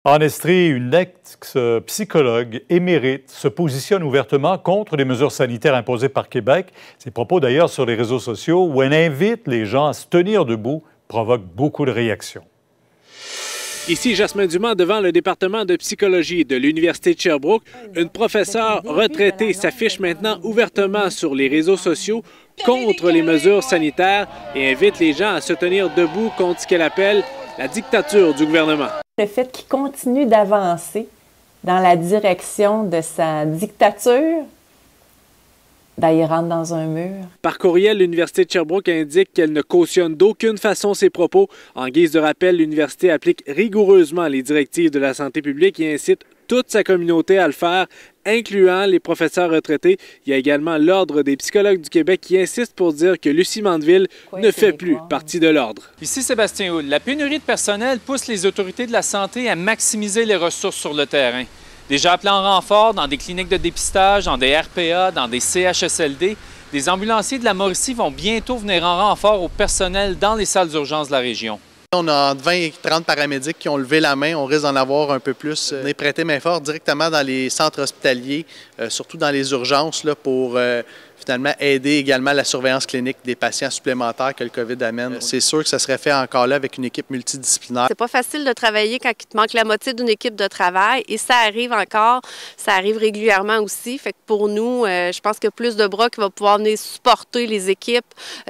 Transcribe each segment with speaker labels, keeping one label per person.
Speaker 1: En Estrie, une ex-psychologue émérite se positionne ouvertement contre les mesures sanitaires imposées par Québec. Ses propos d'ailleurs sur les réseaux sociaux où elle invite les gens à se tenir debout provoquent beaucoup de réactions.
Speaker 2: Ici, Jasmin Dumont devant le département de psychologie de l'Université de Sherbrooke. Une professeure retraitée s'affiche maintenant ouvertement sur les réseaux sociaux contre les mesures sanitaires et invite les gens à se tenir debout contre ce qu'elle appelle la dictature du gouvernement.
Speaker 3: Le fait qu'il continue d'avancer dans la direction de sa dictature, ben, il rentre dans un mur.
Speaker 2: Par courriel, l'Université de Sherbrooke indique qu'elle ne cautionne d'aucune façon ces propos. En guise de rappel, l'université applique rigoureusement les directives de la santé publique et incite toute sa communauté à le faire, incluant les professeurs retraités. Il y a également l'Ordre des psychologues du Québec qui insiste pour dire que Lucie Mandeville ne fait plus partie de l'Ordre.
Speaker 4: Ici Sébastien Houle. La pénurie de personnel pousse les autorités de la santé à maximiser les ressources sur le terrain. Déjà appelés en renfort dans des cliniques de dépistage, dans des RPA, dans des CHSLD, des ambulanciers de la Mauricie vont bientôt venir en renfort au personnel dans les salles d'urgence de la région.
Speaker 5: On a entre 20 et 30 paramédics qui ont levé la main. On risque d'en avoir un peu plus. On est prêté main forte directement dans les centres hospitaliers, surtout dans les urgences, là, pour finalement aider également la surveillance clinique des patients supplémentaires que le COVID amène. C'est sûr que ça serait fait encore là avec une équipe multidisciplinaire.
Speaker 6: C'est pas facile de travailler quand il te manque la moitié d'une équipe de travail et ça arrive encore, ça arrive régulièrement aussi. Fait que pour nous, je pense que plus de bras qui vont pouvoir venir supporter les équipes,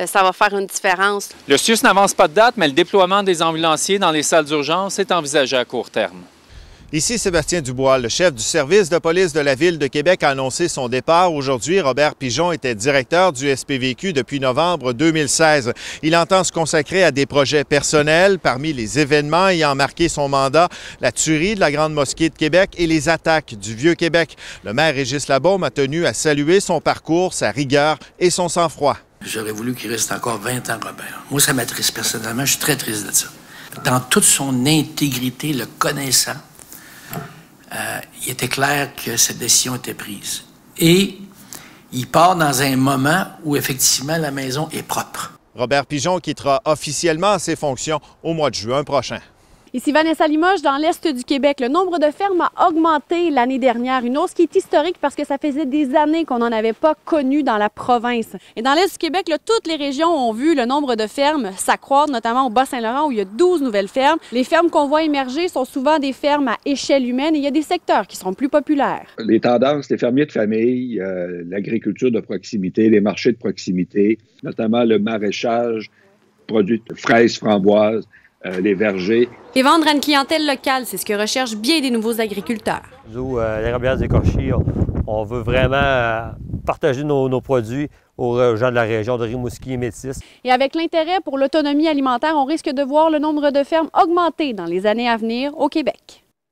Speaker 6: ça va faire une différence.
Speaker 4: Le CIUS n'avance pas de date, mais le déploiement des ambulanciers dans les salles d'urgence est envisagé à court terme.
Speaker 7: Ici Sébastien Dubois, le chef du service de police de la Ville de Québec a annoncé son départ aujourd'hui. Robert Pigeon était directeur du SPVQ depuis novembre 2016. Il entend se consacrer à des projets personnels. Parmi les événements ayant marqué son mandat, la tuerie de la Grande Mosquée de Québec et les attaques du Vieux-Québec. Le maire Régis Labaume a tenu à saluer son parcours, sa rigueur et son sang-froid.
Speaker 8: J'aurais voulu qu'il reste encore 20 ans, Robert. Moi, ça m'attriste personnellement. Je suis très triste de ça. Dans toute son intégrité, le connaissant, il était clair que cette décision était prise. Et il part dans un moment où, effectivement, la maison est propre.
Speaker 7: Robert Pigeon quittera officiellement ses fonctions au mois de juin prochain.
Speaker 9: Ici Vanessa Limoges, dans l'Est du Québec. Le nombre de fermes a augmenté l'année dernière, une hausse qui est historique parce que ça faisait des années qu'on n'en avait pas connu dans la province. Et dans l'Est du Québec, là, toutes les régions ont vu le nombre de fermes s'accroître, notamment au Bas-Saint-Laurent où il y a 12 nouvelles fermes. Les fermes qu'on voit émerger sont souvent des fermes à échelle humaine et il y a des secteurs qui sont plus populaires.
Speaker 10: Les tendances, les fermiers de famille, l'agriculture de proximité, les marchés de proximité, notamment le maraîchage, produits de fraises, framboises, les vergers.
Speaker 9: Et vendre à une clientèle locale, c'est ce que recherchent bien des nouveaux agriculteurs.
Speaker 11: Nous, l'Érablière des Corchis, on veut vraiment partager nos produits aux gens de la région de Rimouski et Métis.
Speaker 9: Et avec l'intérêt pour l'autonomie alimentaire, on risque de voir le nombre de fermes augmenter dans les années à venir au Québec.